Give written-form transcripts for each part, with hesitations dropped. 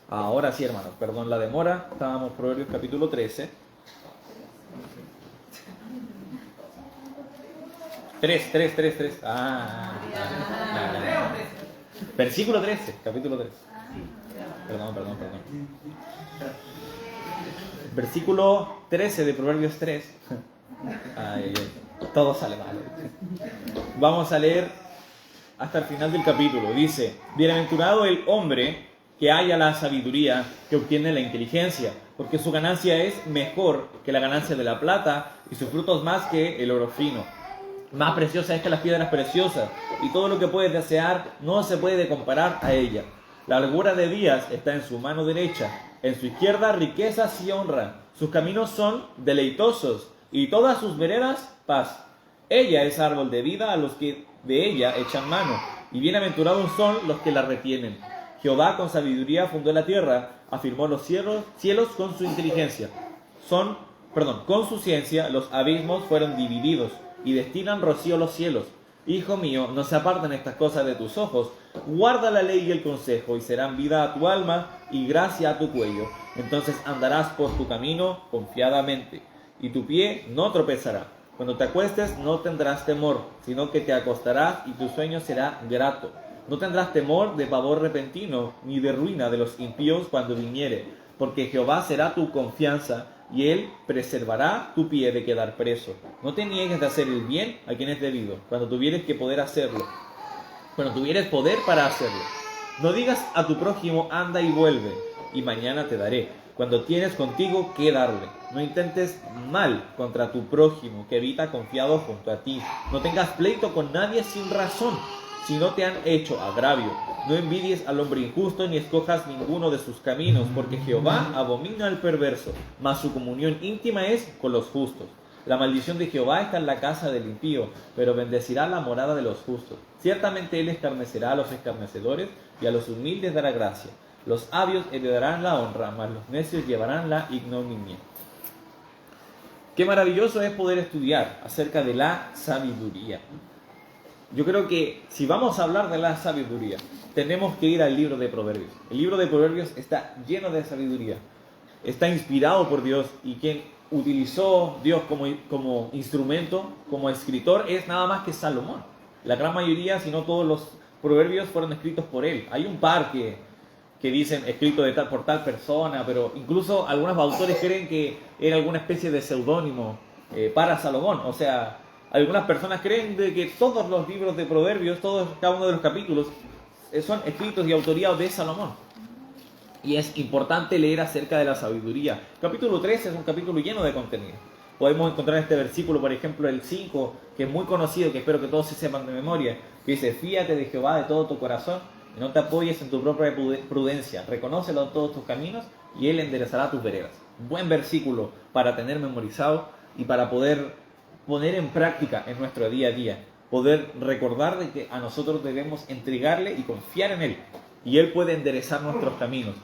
Ahora sí, hermanos, perdón la demora. Estábamos en Proverbios capítulo 13. 3. Versículo 13, capítulo 13. Perdón. Versículo 13 de Proverbios 3. Todo sale mal. Vamos a leer hasta el final del capítulo. Dice: bienaventurado el hombre que haya la sabiduría, que obtiene la inteligencia, porque su ganancia es mejor que la ganancia de la plata, y sus frutos más que el oro fino. Más preciosa es que las piedras preciosas, y todo lo que puedes desear no se puede comparar a ella. La largura de días está en su mano derecha, en su izquierda riquezas y honra. Sus caminos son deleitosos, y todas sus veredas paz. Ella es árbol de vida a los que de ella echan mano, y bienaventurados son los que la retienen. Jehová con sabiduría fundó la tierra, afirmó los cielos con su inteligencia. Con su ciencia los abismos fueron divididos, y destinan rocío los cielos. Hijo mío, no se aparten estas cosas de tus ojos, guarda la ley y el consejo, y serán vida a tu alma y gracia a tu cuello. Entonces andarás por tu camino confiadamente, y tu pie no tropezará. Cuando te acuestes no tendrás temor, sino que te acostarás y tu sueño será grato. No tendrás temor de pavor repentino, ni de ruina de los impíos cuando viniere, porque Jehová será tu confianza, y él preservará tu pie de quedar preso. No te niegues de hacer el bien a quien es debido, cuando tuvieres que poder hacerlo, cuando tuvieres poder para hacerlo. No digas a tu prójimo, anda y vuelve, y mañana te daré, cuando tienes contigo que darle. No intentes mal contra tu prójimo, que habita confiado junto a ti. No tengas pleito con nadie sin razón, si no te han hecho agravio. No envidies al hombre injusto, ni escojas ninguno de sus caminos, porque Jehová abomina al perverso, mas su comunión íntima es con los justos. La maldición de Jehová está en la casa del impío, pero bendecirá la morada de los justos. Ciertamente él escarnecerá a los escarnecedores, y a los humildes dará gracia. Los sabios heredarán la honra, mas los necios llevarán la ignominia. Qué maravilloso es poder estudiar acerca de la sabiduría. Yo creo que si vamos a hablar de la sabiduría, tenemos que ir al libro de Proverbios. El libro de Proverbios está lleno de sabiduría. Está inspirado por Dios, y quien utilizó Dios como instrumento, como escritor, es nada más que Salomón. La gran mayoría, si no todos los proverbios, fueron escritos por él. Hay un par que dicen escrito por tal persona, pero incluso algunos autores creen que era alguna especie de seudónimo para Salomón. O sea, algunas personas creen de que todos los libros de Proverbios, cada uno de los capítulos, son escritos y autoría de Salomón. Y es importante leer acerca de la sabiduría. Capítulo 13 es un capítulo lleno de contenido. Podemos encontrar este versículo, por ejemplo, el 5, que es muy conocido, que espero que todos se sepan de memoria, que dice: fíate de Jehová de todo tu corazón, y no te apoyes en tu propia prudencia. Reconócelo en todos tus caminos, y él enderezará tus veredas. Buen versículo para tener memorizado y para poder poner en práctica en nuestro día a día. Poder recordar de que a nosotros debemos entregarle y confiar en él, y él puede enderezar nuestros caminos.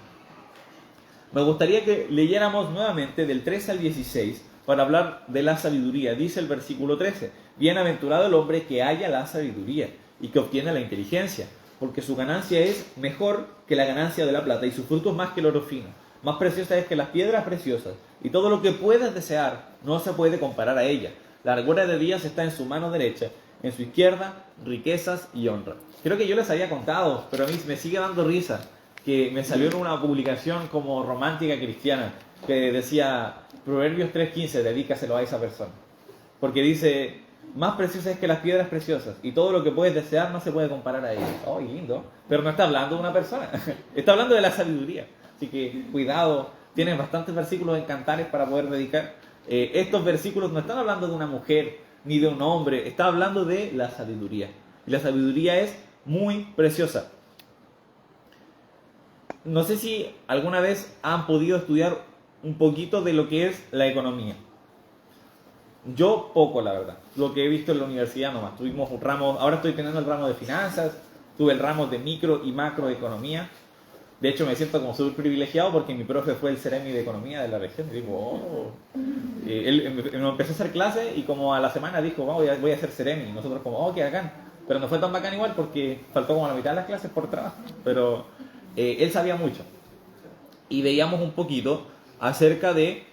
Me gustaría que leyéramos nuevamente del 13 al 16 para hablar de la sabiduría. Dice el versículo 13: bienaventurado el hombre que haya la sabiduría y que obtiene la inteligencia, porque su ganancia es mejor que la ganancia de la plata, y sus frutos más que el oro fino. Más preciosa es que las piedras preciosas, y todo lo que puedas desear no se puede comparar a ella. La largura de días está en su mano derecha, en su izquierda riquezas y honra. Creo que yo les había contado, pero a mí me sigue dando risa, que me salió en una publicación como romántica cristiana, que decía: Proverbios 3:15, dedícaselo a esa persona. Porque dice: más preciosa es que las piedras preciosas, y todo lo que puedes desear no se puede comparar a ellas. ¡Oh, lindo! Pero no está hablando de una persona, está hablando de la sabiduría. Así que cuidado, tienen bastantes versículos en Cantares para poder dedicar. Estos versículos no están hablando de una mujer ni de un hombre, está hablando de la sabiduría. Y la sabiduría es muy preciosa. No sé si alguna vez han podido estudiar un poquito de lo que es la economía. Yo poco, la verdad. Lo que he visto en la universidad nomás. Tuvimos un ramo, ahora estoy teniendo el ramo de finanzas, tuve el ramo de micro y macroeconomía. De hecho, me siento como súper privilegiado porque mi profe fue el Ceremi de Economía de la región. Y digo, oh. Él me empezó a hacer clase y como a la semana dijo: voy a hacer Ceremi. Y nosotros como, oh, qué bacán. Pero no fue tan bacán igual porque faltó como la mitad de las clases por trabajo. Pero él sabía mucho. y veíamos un poquito acerca de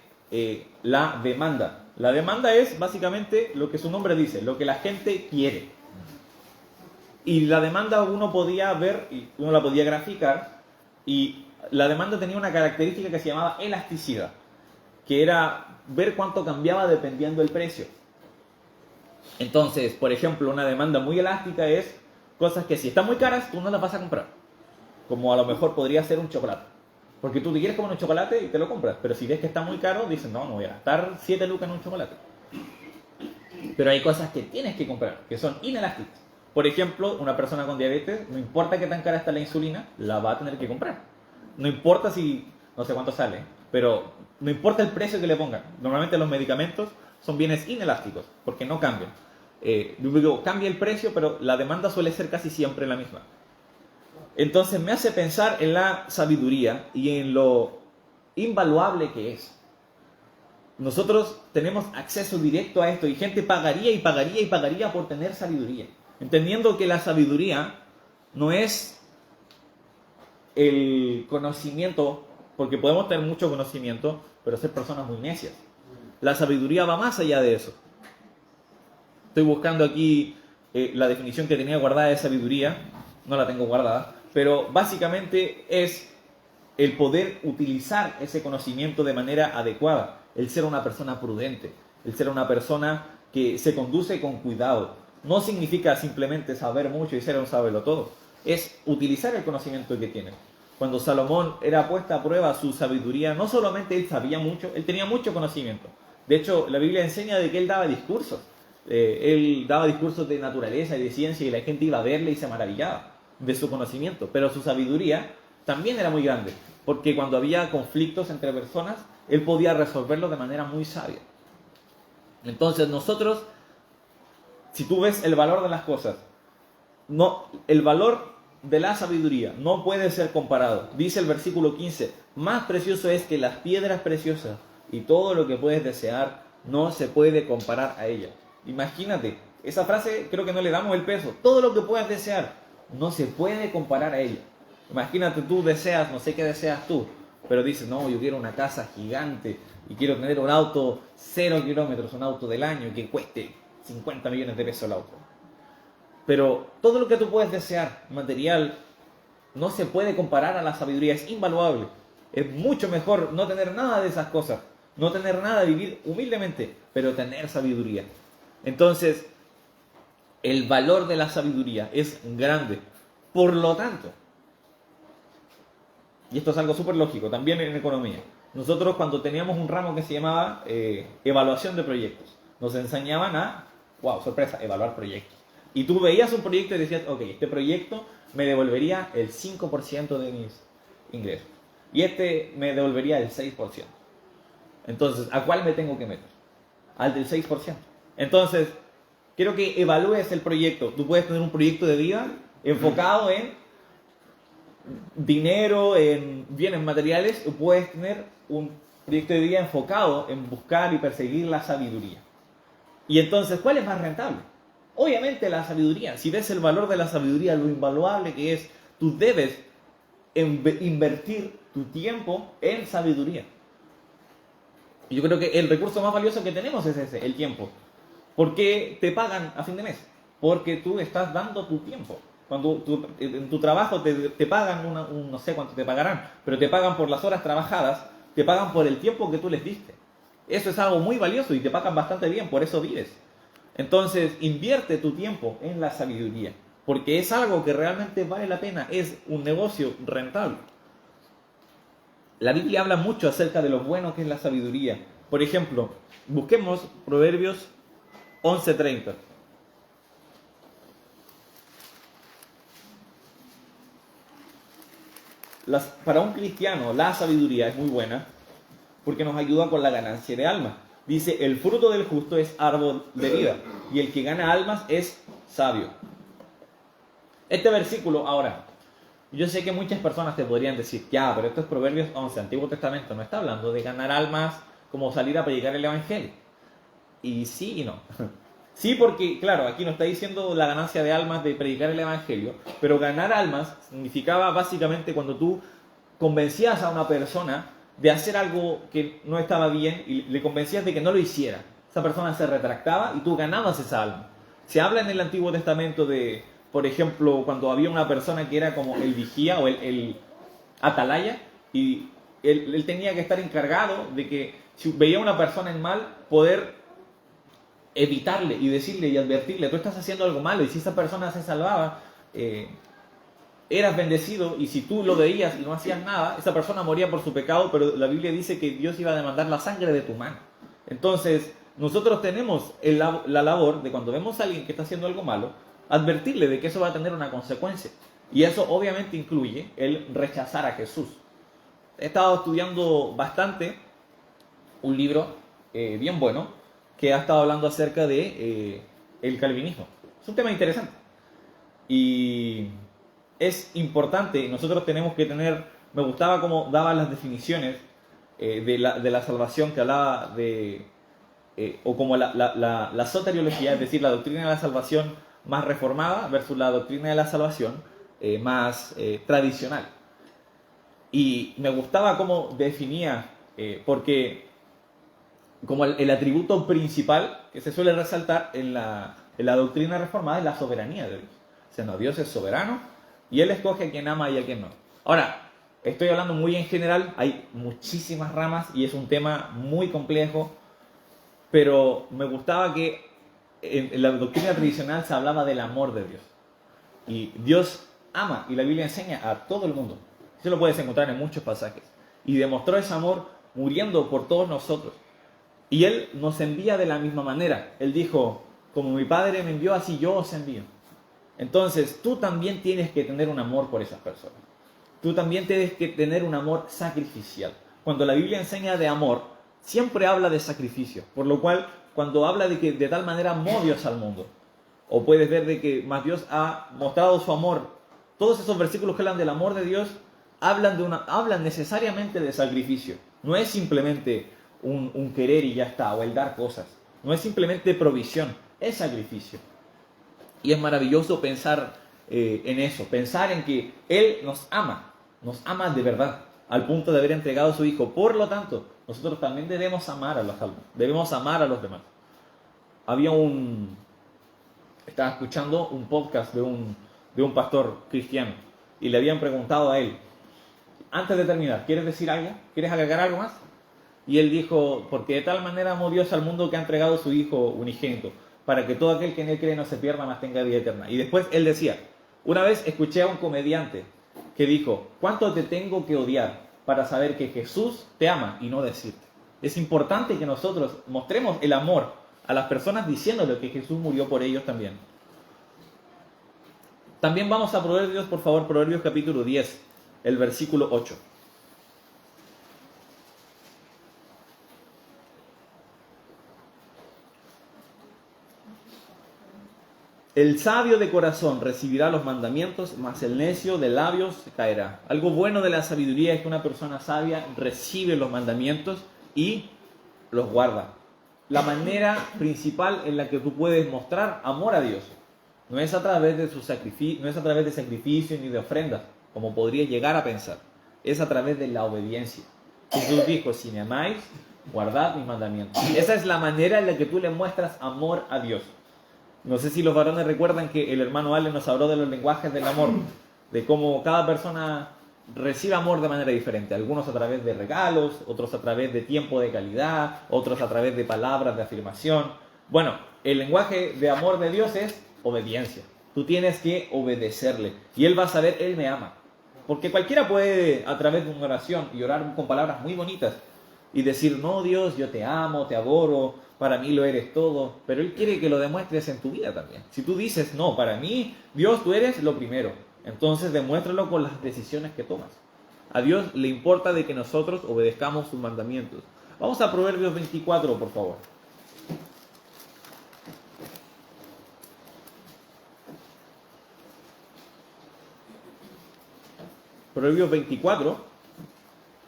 la demanda. La demanda es básicamente lo que su nombre dice, lo que la gente quiere. Y la demanda uno podía ver, uno la podía graficar, y la demanda tenía una característica que se llamaba elasticidad, que era ver cuánto cambiaba dependiendo del precio. Entonces, por ejemplo, una demanda muy elástica es cosas que si están muy caras, tú no las vas a comprar. Como a lo mejor podría ser un chocolate. Porque tú te quieres comer un chocolate y te lo compras. Pero si ves que está muy caro, dices, no, no voy a gastar 7 lucas en un chocolate. Pero hay cosas que tienes que comprar, que son inelásticas. Por ejemplo, una persona con diabetes, no importa qué tan cara está la insulina, la va a tener que comprar. No importa si, no sé cuánto sale, pero no importa el precio que le pongan. Normalmente los medicamentos son bienes inelásticos, porque no cambian. Luego cambia el precio, pero la demanda suele ser casi siempre la misma. Entonces me hace pensar en la sabiduría y en lo invaluable que es. Nosotros tenemos acceso directo a esto y gente pagaría y pagaría y pagaría por tener sabiduría. Entendiendo que la sabiduría no es el conocimiento, porque podemos tener mucho conocimiento, pero ser personas muy necias. La sabiduría va más allá de eso. Estoy buscando aquí la definición que tenía guardada de sabiduría, no la tengo guardada, pero básicamente es el poder utilizar ese conocimiento de manera adecuada, el ser una persona prudente, el ser una persona que se conduce con cuidado. No significa simplemente saber mucho y ser un sabelotodo, es utilizar el conocimiento que tiene. Cuando Salomón era puesta a prueba su sabiduría, no solamente él sabía mucho, él tenía mucho conocimiento. De hecho, la Biblia enseña de que él daba discursos. Él daba discursos de naturaleza y de ciencia y la gente iba a verle y se maravillaba de su conocimiento. Pero su sabiduría también era muy grande, porque cuando había conflictos entre personas, él podía resolverlos de manera muy sabia. Entonces nosotros, si tú ves el valor de las cosas, el valor de la sabiduría no puede ser comparado. Dice el versículo 15, más precioso es que las piedras preciosas y todo lo que puedes desear no se puede comparar a ella. Imagínate, esa frase creo que no le damos el peso. Todo lo que puedas desear no se puede comparar a ella. Imagínate, tú deseas, no sé qué deseas tú, pero dices, no, yo quiero una casa gigante y quiero tener un auto 0 kilómetros, un auto del año que cueste 50 millones de pesos el auto. Pero todo lo que tú puedes desear, material, no se puede comparar a la sabiduría, es invaluable. Es mucho mejor no tener nada de esas cosas, no tener nada, vivir humildemente, pero tener sabiduría. Entonces, el valor de la sabiduría es grande. Por lo tanto, y esto es algo súper lógico, también en economía, nosotros cuando teníamos un ramo que se llamaba evaluación de proyectos, nos enseñaban a, wow, sorpresa, evaluar proyectos. Y tú veías un proyecto y decías, ok, este proyecto me devolvería el 5% de mis ingresos. Y este me devolvería el 6%. Entonces, ¿a cuál me tengo que meter? Al del 6%. Entonces, quiero que evalúes el proyecto. Tú puedes tener un proyecto de vida enfocado en dinero, en bienes materiales, o puedes tener un proyecto de vida enfocado en buscar y perseguir la sabiduría. Y entonces, ¿cuál es más rentable? Obviamente la sabiduría. Si ves el valor de la sabiduría, lo invaluable que es, tú debes invertir tu tiempo en sabiduría. Y yo creo que el recurso más valioso que tenemos es ese, el tiempo. ¿Por qué te pagan a fin de mes? Porque tú estás dando tu tiempo. Cuando en tu trabajo te pagan, no sé cuánto te pagarán, pero te pagan por las horas trabajadas, te pagan por el tiempo que tú les diste. Eso es algo muy valioso y te pagan bastante bien, por eso vives. Entonces, invierte tu tiempo en la sabiduría, porque es algo que realmente vale la pena, es un negocio rentable. La Biblia habla mucho acerca de lo bueno que es la sabiduría. Por ejemplo, busquemos Proverbios 11:30. Para un cristiano, la sabiduría es muy buena porque nos ayuda con la ganancia de almas. Dice, el fruto del justo es árbol de vida, y el que gana almas es sabio. Este versículo, ahora, yo sé que muchas personas te podrían decir, ya, pero esto es Proverbios 11, Antiguo Testamento, no está hablando de ganar almas como salir a predicar el Evangelio. Y sí y no. Sí, porque, claro, aquí no está diciendo la ganancia de almas de predicar el Evangelio, pero ganar almas significaba básicamente cuando tú convencías a una persona de hacer algo que no estaba bien y le convencías de que no lo hiciera, esa persona se retractaba y tú ganabas esa alma. Se habla en el Antiguo Testamento de, por ejemplo, cuando había una persona que era como el vigía o el atalaya, y él tenía que estar encargado de que si veía a una persona en mal, poder evitarle y decirle y advertirle, tú estás haciendo algo malo, y si esa persona se salvaba, eras bendecido, y si tú lo veías y no hacías nada, esa persona moría por su pecado, pero la Biblia dice que Dios iba a demandar la sangre de tu mano. Entonces, nosotros tenemos la labor de, cuando vemos a alguien que está haciendo algo malo, advertirle de que eso va a tener una consecuencia. Y eso obviamente incluye el rechazar a Jesús. He estado estudiando bastante un libro bien bueno que ha estado hablando acerca de el calvinismo. Es un tema interesante. Y es importante, nosotros tenemos que tener, me gustaba cómo daba las definiciones de la salvación, que hablaba de, o como la soteriología, es decir, la doctrina de la salvación más reformada versus la doctrina de la salvación más tradicional. Y me gustaba cómo definía, porque como el atributo principal que se suele resaltar en la doctrina reformada es la soberanía de Dios. O sea, no, Dios es soberano y Él escoge a quien ama y a quien no. Ahora, estoy hablando muy en general, hay muchísimas ramas y es un tema muy complejo, pero me gustaba que en la doctrina tradicional se hablaba del amor de Dios. Y Dios ama, y la Biblia enseña a todo el mundo. Eso lo puedes encontrar en muchos pasajes. Y demostró ese amor muriendo por todos nosotros. Y Él nos envía de la misma manera. Él dijo, como mi Padre me envió, así yo os envío. Entonces, tú también tienes que tener un amor por esas personas. Tú también tienes que tener un amor sacrificial. Cuando la Biblia enseña de amor, siempre habla de sacrificio. Por lo cual, cuando habla de que de tal manera amó Dios al mundo, o puedes ver de que más Dios ha mostrado su amor, todos esos versículos que hablan del amor de Dios, hablan necesariamente de sacrificio. No es simplemente un querer y ya está, o el dar cosas. No es simplemente provisión, es sacrificio. Y es maravilloso pensar en eso, pensar en que Él nos ama de verdad, al punto de haber entregado a su Hijo. Por lo tanto, nosotros también debemos amar a los almas, debemos amar a los demás. Estaba escuchando un podcast de un pastor cristiano, y le habían preguntado a él, antes de terminar, ¿quieres decir algo? ¿Quieres agregar algo más? Y él dijo, porque de tal manera amó Dios al mundo que ha entregado a su Hijo unigénito, para que todo aquel que en Él cree no se pierda, mas tenga vida eterna. Y después él decía, una vez escuché a un comediante que dijo, ¿cuánto te tengo que odiar para saber que Jesús te ama y no decirte? Es importante que nosotros mostremos el amor a las personas diciéndole que Jesús murió por ellos también. También vamos a Proverbios, por favor, Proverbios capítulo 10, el versículo 8. El sabio de corazón recibirá los mandamientos, mas el necio de labios caerá. Algo bueno de la sabiduría es que una persona sabia recibe los mandamientos y los guarda. La manera principal en la que tú puedes mostrar amor a Dios no es a través de sacrificio ni de ofrendas, como podría llegar a pensar. Es a través de la obediencia. Jesús dijo, si me amáis, guardad mis mandamientos. Esa es la manera en la que tú le muestras amor a Dios. No sé si los varones recuerdan que el hermano Ale nos habló de los lenguajes del amor, de cómo cada persona recibe amor de manera diferente. Algunos a través de regalos, otros a través de tiempo de calidad, otros a través de palabras de afirmación. Bueno, el lenguaje de amor de Dios es obediencia. Tú tienes que obedecerle y Él va a saber, Él me ama. Porque cualquiera puede, a través de una oración, y orar con palabras muy bonitas y decir, no, Dios, yo te amo, te adoro, para mí lo eres todo, pero Él quiere que lo demuestres en tu vida también. Si tú dices, no, para mí, Dios, tú eres lo primero, entonces demuéstralo con las decisiones que tomas. A Dios le importa de que nosotros obedezcamos sus mandamientos. Vamos a Proverbios 24, por favor. Proverbios 24,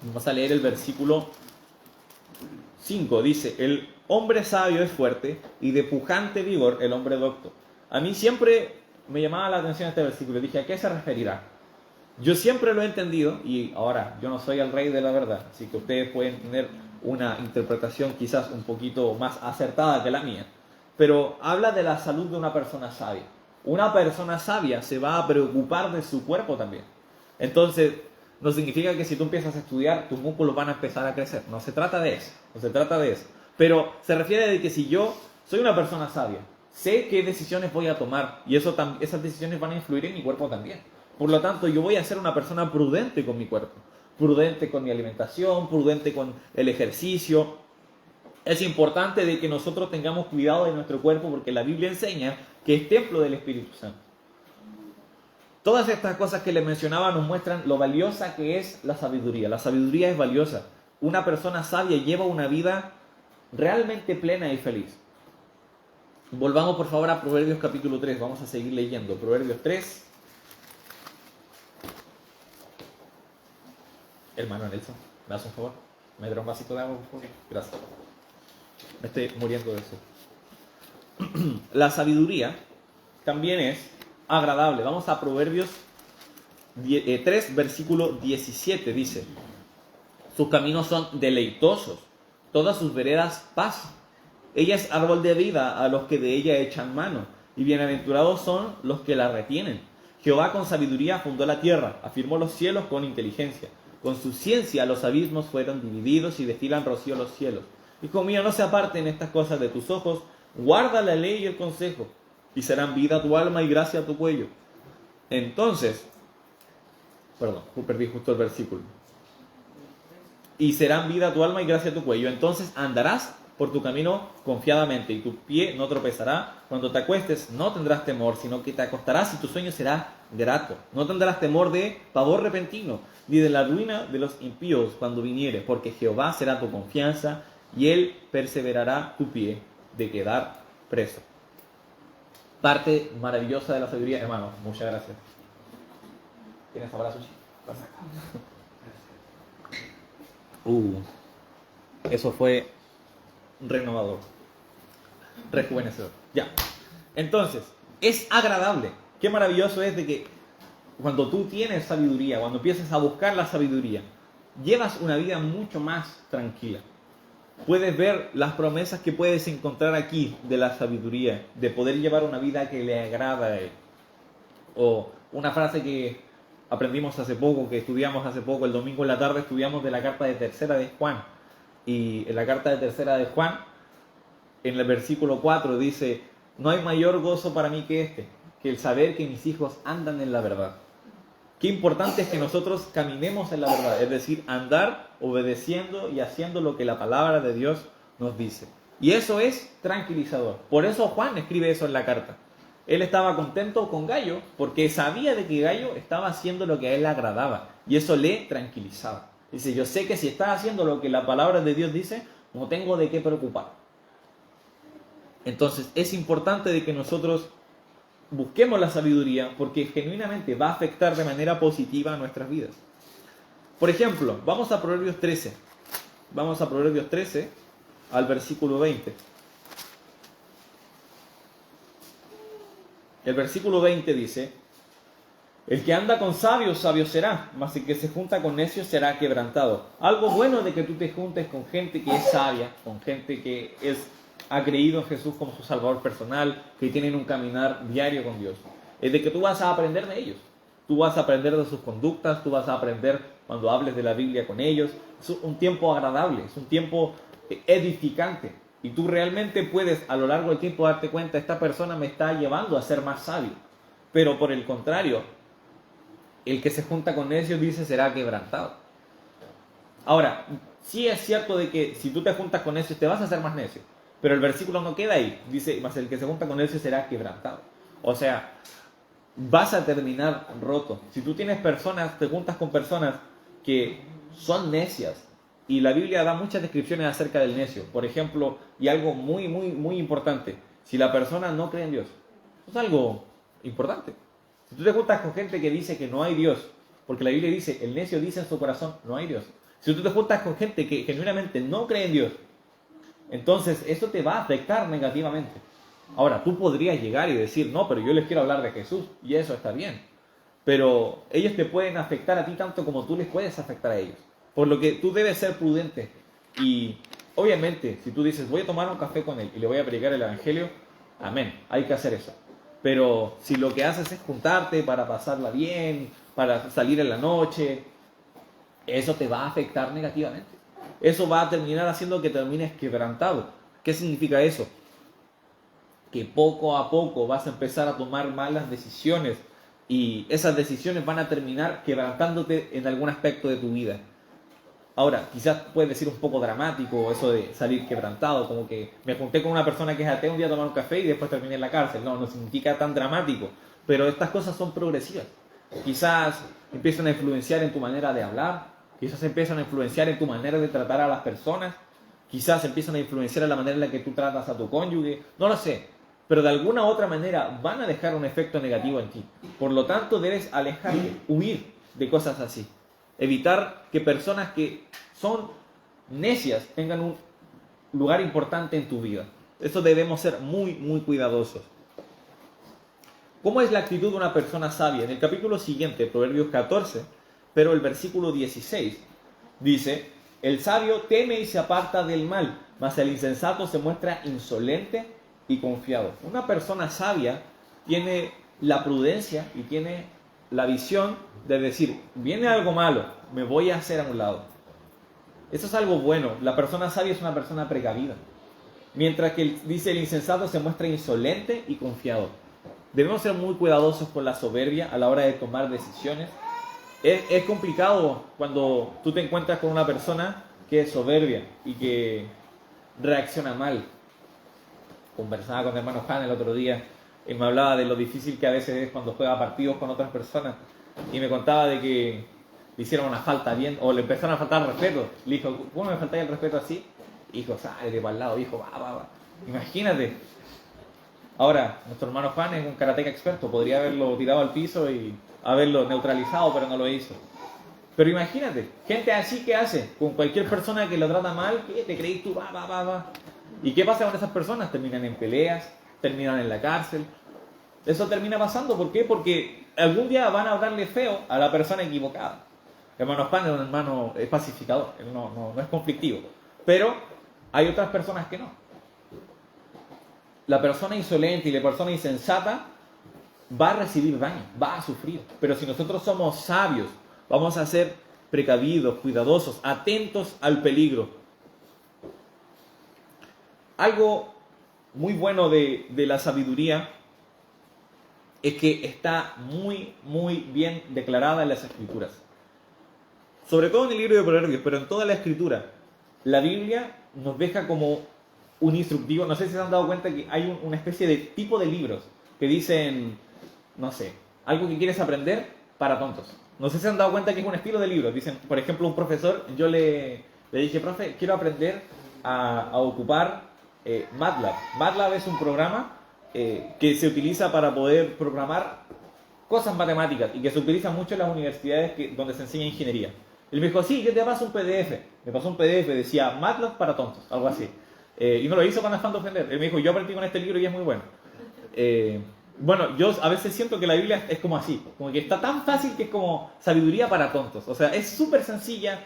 vamos a leer el versículo 5, dice, el hombre sabio es fuerte y de pujante vigor el hombre docto. A mí siempre me llamaba la atención este versículo, dije, ¿a qué se referirá? Yo siempre lo he entendido, y ahora yo no soy el rey de la verdad, así que ustedes pueden tener una interpretación quizás un poquito más acertada que la mía, pero habla de la salud de una persona sabia. Una persona sabia se va a preocupar de su cuerpo también. Entonces, no significa que si tú empiezas a estudiar, tus músculos van a empezar a crecer. No se trata de eso, no se trata de eso. Pero se refiere de que si yo soy una persona sabia, sé qué decisiones voy a tomar y esas decisiones van a influir en mi cuerpo también. Por lo tanto, yo voy a ser una persona prudente con mi cuerpo, prudente con mi alimentación, prudente con el ejercicio. Es importante de que nosotros tengamos cuidado de nuestro cuerpo porque la Biblia enseña que es templo del Espíritu Santo. Todas estas cosas que les mencionaba nos muestran lo valiosa que es la sabiduría. La sabiduría es valiosa. Una persona sabia lleva una vida realmente plena y feliz. Volvamos por favor a Proverbios capítulo 3. Vamos a seguir leyendo. Proverbios 3. Hermano Nelson, ¿me das un favor? ¿Me traes un vasito de agua, por favor? Gracias. Me estoy muriendo de eso. La sabiduría también es agradable. Vamos a Proverbios 3, versículo 17. Dice: sus caminos son deleitosos, todas sus veredas paz. Ella es árbol de vida a los que de ella echan mano, y bienaventurados son los que la retienen. Jehová con sabiduría fundó la tierra, afirmó los cielos con inteligencia. Con su ciencia los abismos fueron divididos y destilan rocío los cielos. Hijo mío, no se aparten estas cosas de tus ojos, guarda la ley y el consejo, y serán vida a tu alma y gracia a tu cuello. Entonces, perdí justo el versículo. Y serán vida a tu alma y gracia a tu cuello. Entonces andarás por tu camino confiadamente, y tu pie no tropezará. Cuando te acuestes no tendrás temor, sino que te acostarás y tu sueño será grato. No tendrás temor de pavor repentino, ni de la ruina de los impíos cuando viniere, porque Jehová será tu confianza, y él perseverará tu pie de quedar preso. Parte maravillosa de la sabiduría, hermano. Muchas gracias. ¿Tienes sabor a sushi? Eso fue renovador, rejuvenecedor. Ya. Entonces, es agradable. Qué maravilloso es de que cuando tú tienes sabiduría, cuando empiezas a buscar la sabiduría, llevas una vida mucho más tranquila. Puedes ver las promesas que puedes encontrar aquí de la sabiduría, de poder llevar una vida que le agrada a él. O una frase que aprendimos hace poco, que estudiamos hace poco, el domingo en la tarde estudiamos de la carta de tercera de Juan. Y en la carta de tercera de Juan, en el versículo 4 dice: no hay mayor gozo para mí que este, que el saber que mis hijos andan en la verdad. Qué importante es que nosotros caminemos en la verdad, es decir, andar obedeciendo y haciendo lo que la palabra de Dios nos dice. Y eso es tranquilizador. Por eso Juan escribe eso en la carta. Él estaba contento con Gayo porque sabía de que Gayo estaba haciendo lo que a él le agradaba y eso le tranquilizaba. Dice: yo sé que si está haciendo lo que la palabra de Dios dice, no tengo de qué preocupar. Entonces es importante de que nosotros busquemos la sabiduría porque genuinamente va a afectar de manera positiva a nuestras vidas. Por ejemplo, vamos a Proverbios 13. Vamos a Proverbios 13 al versículo 20. El versículo 20 dice: el que anda con sabios, sabio será, mas el que se junta con necios será quebrantado. Algo bueno de que tú te juntes con gente que es sabia, con gente que ha creído en Jesús como su Salvador personal, que tienen un caminar diario con Dios, es de que tú vas a aprender de ellos. Tú vas a aprender de sus conductas, tú vas a aprender cuando hables de la Biblia con ellos. Es un tiempo agradable, es un tiempo edificante. Y tú realmente puedes a lo largo del tiempo darte cuenta: esta persona me está llevando a ser más sabio. Pero por el contrario, el que se junta con necios, dice, será quebrantado. Ahora, sí es cierto de que si tú te juntas con necios te vas a hacer más necio. Pero el versículo no queda ahí. Dice: mas el que se junta con necios será quebrantado. O sea, vas a terminar roto. Si tú tienes personas, te juntas con personas que son necias. Y la Biblia da muchas descripciones acerca del necio. Por ejemplo, y algo muy, muy, muy importante: si la persona no cree en Dios. Eso es algo importante. Si tú te juntas con gente que dice que no hay Dios, porque la Biblia dice: el necio dice en su corazón, no hay Dios. Si tú te juntas con gente que genuinamente no cree en Dios, entonces eso te va a afectar negativamente. Ahora, tú podrías llegar y decir: no, pero yo les quiero hablar de Jesús, y eso está bien. pero ellos te pueden afectar a ti tanto como tú les puedes afectar a ellos. Por lo que tú debes ser prudente. Y obviamente, si tú dices, voy a tomar un café con él y le voy a predicar el Evangelio, amén, hay que hacer eso. Pero si lo que haces es juntarte para pasarla bien, para salir en la noche, eso te va a afectar negativamente. Eso va a terminar haciendo que termines quebrantado. ¿Qué significa eso? Que poco a poco vas a empezar a tomar malas decisiones y esas decisiones van a terminar quebrantándote en algún aspecto de tu vida. Ahora, quizás puede decir un poco dramático eso de salir quebrantado, como que me junté con una persona que es atea un día a tomar un café y después terminé en la cárcel. No, no significa tan dramático, pero estas cosas son progresivas. Quizás empiezan a influenciar en tu manera de hablar, quizás empiezan a influenciar en tu manera de tratar a las personas, quizás empiezan a influenciar en la manera en la que tú tratas a tu cónyuge, no lo sé, pero de alguna u otra manera van a dejar un efecto negativo en ti. Por lo tanto, debes alejarte, huir de cosas así. Evitar que personas que son necias tengan un lugar importante en tu vida. Eso debemos ser muy, muy cuidadosos. ¿Cómo es la actitud de una persona sabia? En el capítulo siguiente, Proverbios 14, pero el versículo 16, dice: el sabio teme y se aparta del mal, mas el insensato se muestra insolente y confiado. Una persona sabia tiene la prudencia y tiene la visión de decir, viene algo malo, me voy a hacer a un lado. Eso es algo bueno. La persona sabia es una persona precavida. Mientras que dice el insensato se muestra insolente y confiado. Debemos ser muy cuidadosos con la soberbia a la hora de tomar decisiones. Es complicado cuando tú te encuentras con una persona que es soberbia y que reacciona mal. Conversaba con mi hermano Juan el otro día y me hablaba de lo difícil que a veces es cuando juega partidos con otras personas y me contaba de que le hicieron una falta bien o le empezaron a faltar respeto. Le dijo, ¿cómo me faltáis el respeto así? Hijo, sale para el lado, hijo, va. Imagínate. Ahora, nuestro hermano Juan es un karateca experto, podría haberlo tirado al piso y haberlo neutralizado, pero no lo hizo. Pero imagínate, gente así que hace con cualquier persona que lo trata mal, ¿qué te creís tú? Va. ¿Y qué pasa con esas personas? Terminan en peleas, terminan en la cárcel. Eso termina pasando, ¿por qué? Porque algún día van a hablarle feo a la persona equivocada. El hermano Juan es un hermano pacificador, él no es conflictivo. Pero hay otras personas que no. La persona insolente y la persona insensata va a recibir daño, va a sufrir. Pero si nosotros somos sabios, vamos a ser precavidos, cuidadosos, atentos al peligro. Algo muy bueno de la sabiduría es que está muy, muy bien declarada en las Escrituras. Sobre todo en el libro de Proverbios, pero en toda la Escritura. La Biblia nos deja como un instructivo. No sé si se han dado cuenta que hay una especie de tipo de libros que dicen, no sé, algo que quieres aprender para tontos. No sé si se han dado cuenta que es un estilo de libros. Dicen, por ejemplo, un profesor, yo le dije, profe, quiero aprender a ocupar MATLAB. MATLAB es un programa que se utiliza para poder programar cosas matemáticas y que se utiliza mucho en las universidades donde se enseña ingeniería. Él me dijo, sí, yo te paso un PDF. Me pasó un PDF, decía MATLAB para tontos, algo así. Y no lo hizo con afán de ofender. Él me dijo, yo aprendí con este libro y es muy bueno. Bueno, yo a veces siento que la Biblia es como así, como que está tan fácil que es como sabiduría para tontos. O sea, es súper sencilla,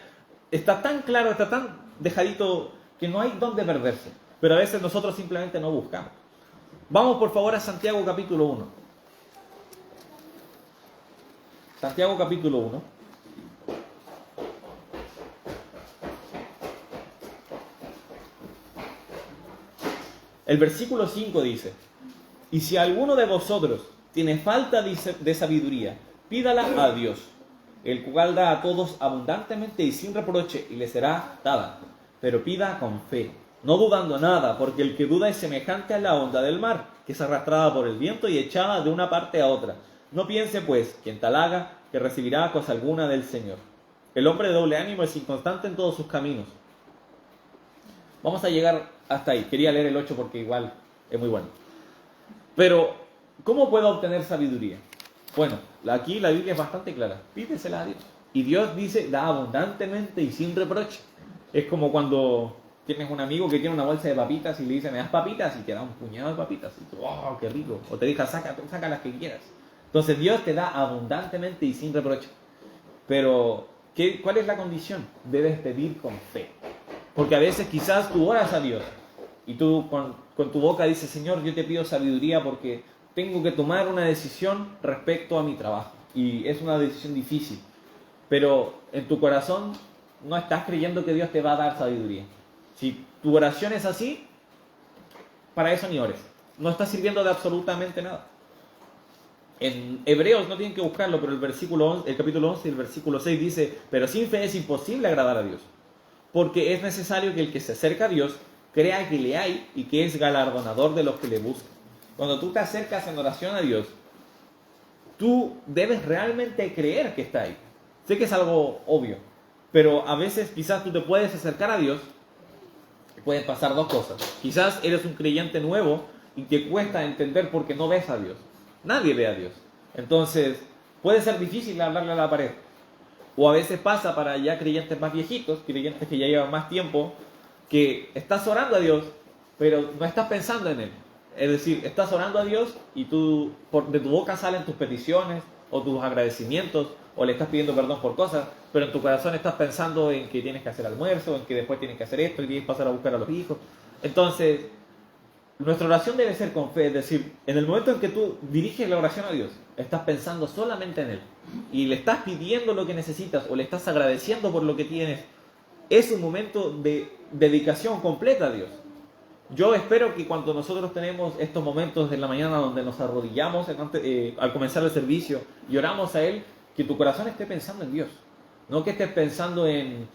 está tan claro, está tan dejadito que no hay dónde perderse. Pero a veces nosotros simplemente no buscamos. Vamos por favor a Santiago capítulo 1. Santiago capítulo 1. El versículo 5 dice, y si alguno de vosotros tiene falta de sabiduría, pídala a Dios, el cual da a todos abundantemente y sin reproche, y le será dada. Pero pida con fe, no dudando nada, porque el que duda es semejante a la onda del mar, que es arrastrada por el viento y echada de una parte a otra. No piense, pues, quien tal haga, que recibirá cosa alguna del Señor. El hombre de doble ánimo es inconstante en todos sus caminos. Vamos a llegar hasta ahí. Quería leer el 8 porque igual es muy bueno. Pero, ¿cómo puedo obtener sabiduría? Bueno, aquí la Biblia es bastante clara. Pídesela a Dios. Y Dios dice, da abundantemente y sin reproche. Es como cuando tienes un amigo que tiene una bolsa de papitas y le dice, ¿me das papitas? Y te da un puñado de papitas. Y tú, ¡oh, qué rico! O te dice, saca las que quieras. Entonces Dios te da abundantemente y sin reproche. Pero, ¿cuál es la condición? Debes pedir con fe. Porque a veces quizás tú oras a Dios y tú con tu boca dices, Señor, yo te pido sabiduría porque tengo que tomar una decisión respecto a mi trabajo. Y es una decisión difícil. Pero en tu corazón no estás creyendo que Dios te va a dar sabiduría. Si tu oración es así, para eso ni ores. No está sirviendo de absolutamente nada. En Hebreos, no tienen que buscarlo, pero el capítulo 11 y el versículo 6 dice, pero sin fe es imposible agradar a Dios, porque es necesario que el que se acerca a Dios crea que le hay y que es galardonador de los que le buscan. Cuando tú te acercas en oración a Dios, tú debes realmente creer que está ahí. Sé que es algo obvio, pero a veces quizás tú te puedes acercar a Dios, pueden pasar dos cosas. Quizás eres un creyente nuevo y te cuesta entender porque no ves a Dios. Nadie ve a Dios. Entonces, puede ser difícil hablarle a la pared. O a veces pasa para ya creyentes más viejitos, creyentes que ya llevan más tiempo, que estás orando a Dios, pero no estás pensando en Él. Es decir, estás orando a Dios y de tu boca salen tus peticiones o tus agradecimientos, o le estás pidiendo perdón por cosas, pero en tu corazón estás pensando en que tienes que hacer almuerzo, en que después tienes que hacer esto y tienes que pasar a buscar a los hijos. Entonces, nuestra oración debe ser con fe, es decir, en el momento en que tú diriges la oración a Dios, estás pensando solamente en Él y le estás pidiendo lo que necesitas o le estás agradeciendo por lo que tienes, es un momento de dedicación completa a Dios. Yo espero que cuando nosotros tenemos estos momentos en la mañana donde nos arrodillamos al comenzar el servicio y oramos a Él, que tu corazón esté pensando en Dios, no que estés pensando en,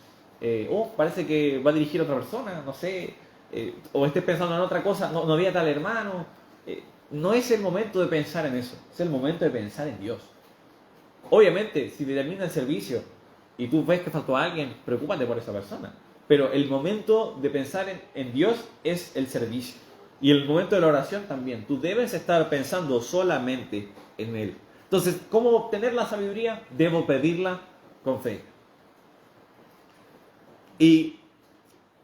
parece que va a dirigir a otra persona, no sé, o estés pensando en otra cosa, no había tal hermano. No es el momento de pensar en eso, es el momento de pensar en Dios. Obviamente, si termina el servicio y tú ves que faltó alguien, preocúpate por esa persona. Pero el momento de pensar en Dios es el servicio. Y el momento de la oración también. Tú debes estar pensando solamente en Él. Entonces, ¿cómo obtener la sabiduría? Debo pedirla con fe. Y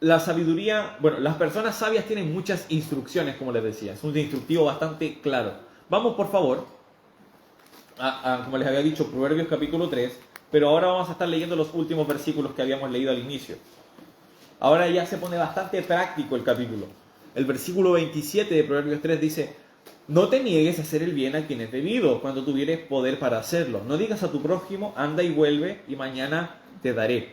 la sabiduría, bueno, las personas sabias tienen muchas instrucciones, como les decía. Es un instructivo bastante claro. Vamos, por favor, como les había dicho, Proverbios capítulo 3, pero ahora vamos a estar leyendo los últimos versículos que habíamos leído al inicio. Ahora ya se pone bastante práctico el capítulo. El versículo 27 de Proverbios 3 dice, no te niegues a hacer el bien a quien es debido, cuando tuvieres poder para hacerlo. No digas a tu prójimo, anda y vuelve, y mañana te daré.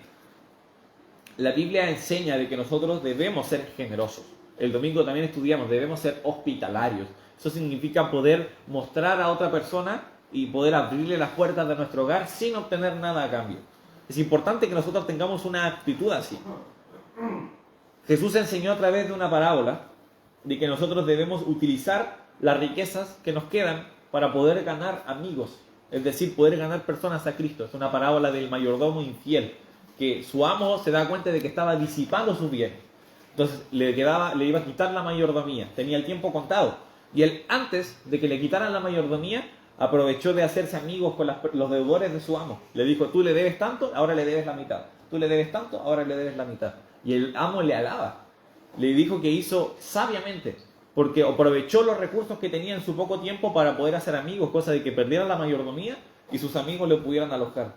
La Biblia enseña de que nosotros debemos ser generosos. El domingo también estudiamos, debemos ser hospitalarios. Eso significa poder mostrar a otra persona y poder abrirle las puertas de nuestro hogar sin obtener nada a cambio. Es importante que nosotros tengamos una actitud así. Jesús enseñó a través de una parábola de que nosotros debemos utilizar las riquezas que nos quedan para poder ganar amigos, es decir, poder ganar personas a Cristo. Es una parábola del mayordomo infiel, que su amo se da cuenta de que estaba disipando su bien. Entonces le iba a quitar la mayordomía, tenía el tiempo contado. Y él, antes de que le quitaran la mayordomía, aprovechó de hacerse amigos con los deudores de su amo. Le dijo, tú le debes tanto, ahora le debes la mitad. Tú le debes tanto, ahora le debes la mitad. Y el amo le alaba. Le dijo que hizo sabiamente, porque aprovechó los recursos que tenía en su poco tiempo para poder hacer amigos, cosa de que perdieran la mayordomía y sus amigos le pudieran alojar.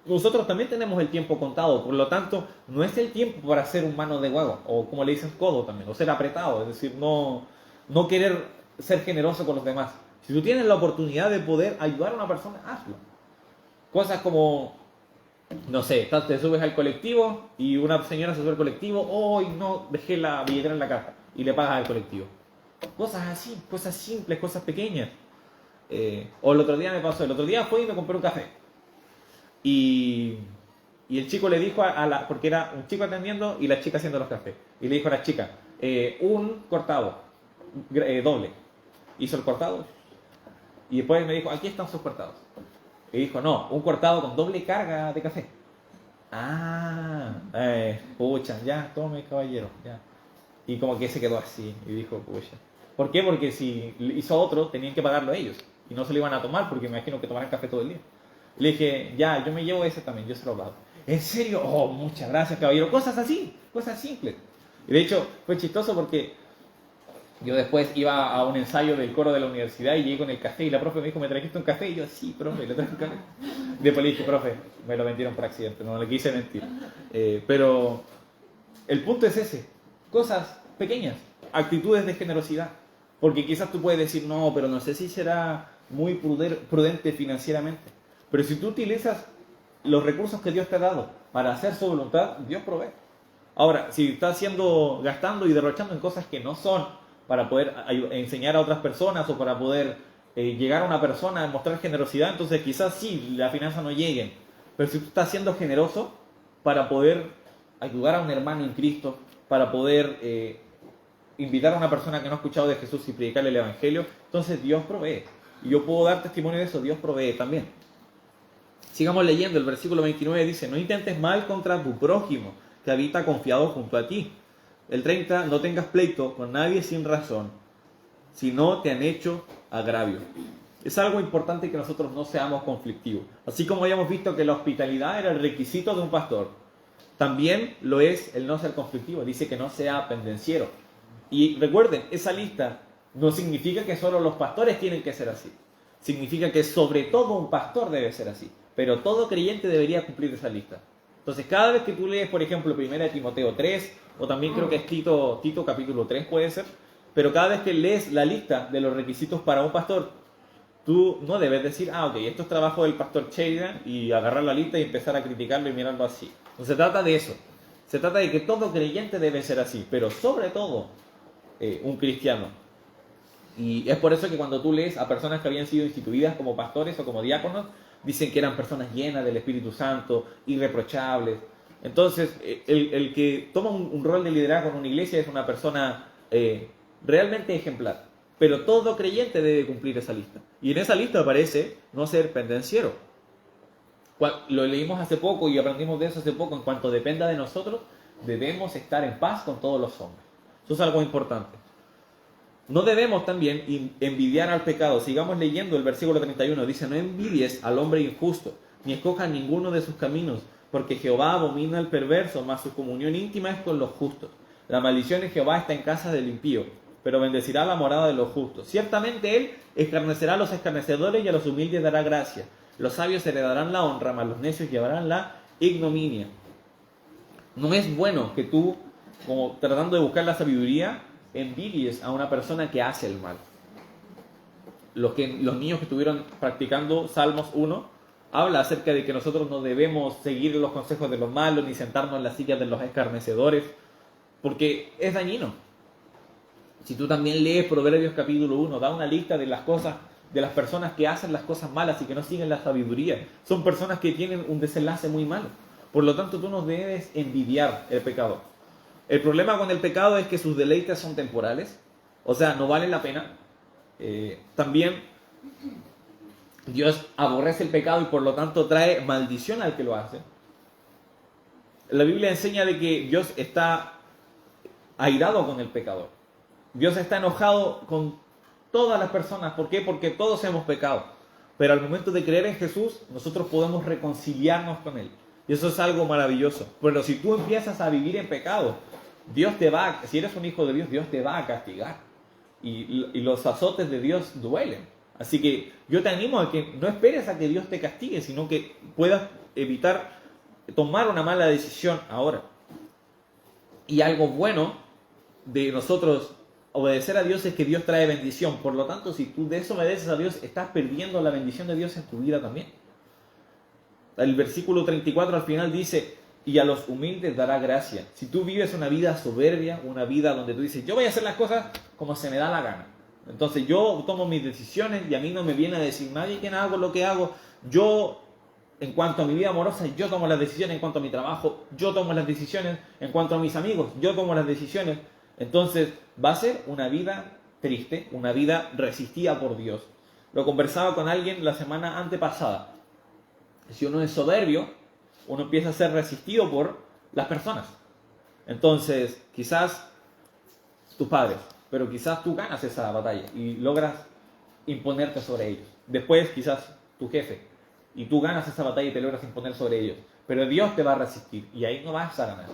Nosotros también tenemos el tiempo contado, por lo tanto, no es el tiempo para ser un mano de huevo, o como le dicen codo también, o ser apretado, es decir, no querer ser generoso con los demás. Si tú tienes la oportunidad de poder ayudar a una persona, hazlo. Cosas como, no sé, te subes al colectivo y una señora se sube al colectivo, hoy no dejé la billetera en la caja, y le pagas al colectivo. Cosas así, cosas simples, cosas pequeñas. O el otro día fui y me compré un café. Y el chico le dijo porque era un chico atendiendo y la chica haciendo los cafés. Y le dijo a la chica, un cortado, doble. Hizo el cortado y después me dijo, aquí están sus cortados. Y dijo, no, un cortado con doble carga de café. Pucha, ya, tome caballero, ya. Y como que se quedó así y dijo, pucha. ¿Por qué? Porque si hizo otro, tenían que pagarlo ellos. Y no se lo iban a tomar porque me imagino que tomaran café todo el día. Le dije, ya, yo me llevo ese también, yo se lo pago. ¿En serio? Oh, muchas gracias, caballero. Cosas así, cosas simples. Y de hecho, fue chistoso porque Yo después iba a un ensayo del coro de la universidad y llegué con el café y la profe me dijo, ¿me trajiste un café? Y yo, sí, profe, le traje un café. Después le dije, profe, me lo vendieron por accidente, no le quise mentir. Pero el punto es ese, cosas pequeñas, actitudes de generosidad. Porque quizás tú puedes decir, no, pero no sé si será muy prudente financieramente. Pero si tú utilizas los recursos que Dios te ha dado para hacer su voluntad, Dios provee. Ahora, si estás gastando y derrochando en cosas que no son para poder enseñar a otras personas o para poder llegar a una persona a mostrar generosidad, entonces quizás sí, las finanzas no lleguen. Pero si tú estás siendo generoso para poder ayudar a un hermano en Cristo, para poder invitar a una persona que no ha escuchado de Jesús y predicarle el Evangelio, entonces Dios provee. Y yo puedo dar testimonio de eso, Dios provee también. Sigamos leyendo, el versículo 29 dice, no intentes mal contra tu prójimo, que habita confiado junto a ti. El 30, no tengas pleito con nadie sin razón, si no te han hecho agravio. Es algo importante que nosotros no seamos conflictivos. Así como hayamos visto que la hospitalidad era el requisito de un pastor, también lo es el no ser conflictivo. Dice que no sea pendenciero. Y recuerden, esa lista no significa que solo los pastores tienen que ser así. Significa que sobre todo un pastor debe ser así. Pero todo creyente debería cumplir esa lista. Entonces, cada vez que tú lees, por ejemplo, 1 Timoteo 3, o también creo que es Tito capítulo 3 puede ser, pero cada vez que lees la lista de los requisitos para un pastor, tú no debes decir, ok, esto es trabajo del pastor Sheridan, y agarrar la lista y empezar a criticarlo y mirarlo así. No se trata de eso. Se trata de que todo creyente debe ser así, pero sobre todo un cristiano. Y es por eso que cuando tú lees a personas que habían sido instituidas como pastores o como diáconos, dicen que eran personas llenas del Espíritu Santo, irreprochables. Entonces, el que toma un rol de liderazgo en una iglesia es una persona realmente ejemplar. Pero todo creyente debe cumplir esa lista. Y en esa lista aparece no ser pendenciero. Lo leímos hace poco y aprendimos de eso hace poco. En cuanto dependa de nosotros, debemos estar en paz con todos los hombres. Eso es algo importante. No debemos también envidiar al pecado. Sigamos leyendo el versículo 31. Dice, no envidies al hombre injusto, ni escojas ninguno de sus caminos, porque Jehová abomina al perverso, mas su comunión íntima es con los justos. La maldición de Jehová está en casa del impío, pero bendecirá la morada de los justos. Ciertamente él escarnecerá a los escarnecedores y a los humildes dará gracia. Los sabios heredarán la honra, mas los necios llevarán la ignominia. No es bueno que tú, como tratando de buscar la sabiduría, envidies a una persona que hace el mal. Los niños que estuvieron practicando Salmos 1 habla acerca de que nosotros no debemos seguir los consejos de los malos ni sentarnos en las sillas de los escarnecedores, porque es dañino. Si tú también lees Proverbios capítulo 1, da una lista de las cosas, de las personas que hacen las cosas malas y que no siguen la sabiduría. Son personas que tienen un desenlace muy malo. Por lo tanto, tú no debes envidiar el pecado. El problema con el pecado es que sus deleites son temporales, o sea, no valen la pena. También Dios aborrece el pecado y por lo tanto trae maldición al que lo hace. La Biblia enseña de que Dios está airado con el pecador. Dios está enojado con todas las personas. ¿Por qué? Porque todos hemos pecado. Pero al momento de creer en Jesús, nosotros podemos reconciliarnos con Él. Y eso es algo maravilloso. Pero si tú empiezas a vivir en pecado, si eres un hijo de Dios, Dios te va a castigar. Y los azotes de Dios duelen. Así que yo te animo a que no esperes a que Dios te castigue, sino que puedas evitar tomar una mala decisión ahora. Y algo bueno de nosotros obedecer a Dios es que Dios trae bendición. Por lo tanto, si tú desobedeces a Dios, estás perdiendo la bendición de Dios en tu vida también. El versículo 34 al final dice, y a los humildes dará gracia. Si tú vives una vida soberbia, una vida donde tú dices, yo voy a hacer las cosas como se me da la gana. Entonces yo tomo mis decisiones y a mí no me viene a decir nadie que hago lo que hago. Yo, en cuanto a mi vida amorosa, yo tomo las decisiones. En cuanto a mi trabajo, yo tomo las decisiones. En cuanto a mis amigos, yo tomo las decisiones. Entonces va a ser una vida triste, una vida resistida por Dios. Lo conversaba con alguien la semana antepasada. Si uno es soberbio, uno empieza a ser resistido por las personas. Entonces, quizás tus padres, pero quizás tú ganas esa batalla y logras imponerte sobre ellos. Después, quizás tu jefe, y tú ganas esa batalla y te logras imponer sobre ellos. Pero Dios te va a resistir y ahí no vas a ganar.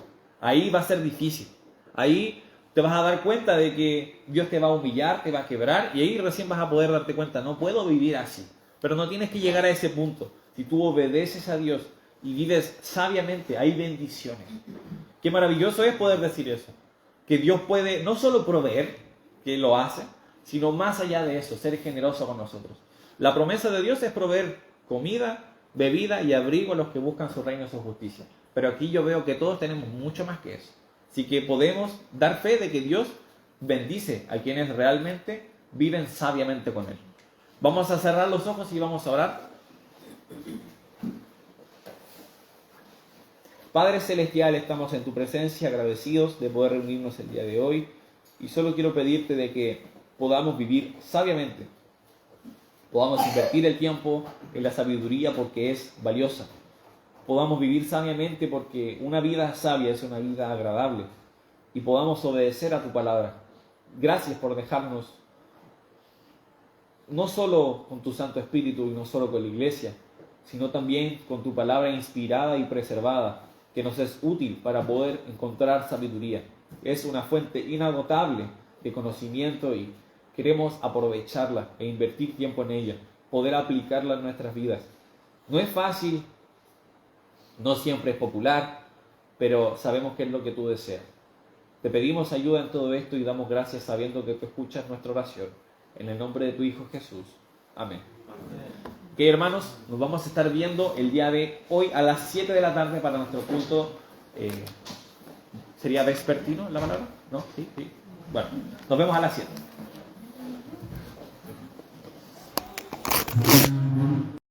Ahí va a ser difícil. Ahí te vas a dar cuenta de que Dios te va a humillar, te va a quebrar, y ahí recién vas a poder darte cuenta, no puedo vivir así. Pero no tienes que llegar a ese punto. Si tú obedeces a Dios y vives sabiamente, hay bendiciones. Qué maravilloso es poder decir eso. Que Dios puede no solo proveer, que lo hace, sino más allá de eso, ser generoso con nosotros. La promesa de Dios es proveer comida, bebida y abrigo a los que buscan su reino y su justicia. Pero aquí yo veo que todos tenemos mucho más que eso. Así que podemos dar fe de que Dios bendice a quienes realmente viven sabiamente con Él. Vamos a cerrar los ojos y vamos a orar. Padre Celestial, estamos en tu presencia, agradecidos de poder reunirnos el día de hoy. Y solo quiero pedirte de que podamos vivir sabiamente. Podamos invertir el tiempo en la sabiduría porque es valiosa. Podamos vivir sabiamente porque una vida sabia es una vida agradable. Y podamos obedecer a tu palabra. Gracias por dejarnos, no solo con tu Santo Espíritu y no solo con la iglesia, sino también con tu palabra inspirada y preservada, que nos es útil para poder encontrar sabiduría. Es una fuente inagotable de conocimiento y queremos aprovecharla e invertir tiempo en ella, poder aplicarla en nuestras vidas. No es fácil, no siempre es popular, pero sabemos que es lo que tú deseas. Te pedimos ayuda en todo esto y damos gracias sabiendo que tú escuchas nuestra oración. En el nombre de tu Hijo Jesús. Amén. Ok, hermanos, nos vamos a estar viendo el día de hoy a las 7 de la tarde para nuestro culto. ¿Sería vespertino la palabra? ¿No? Sí. Bueno, nos vemos a las 7.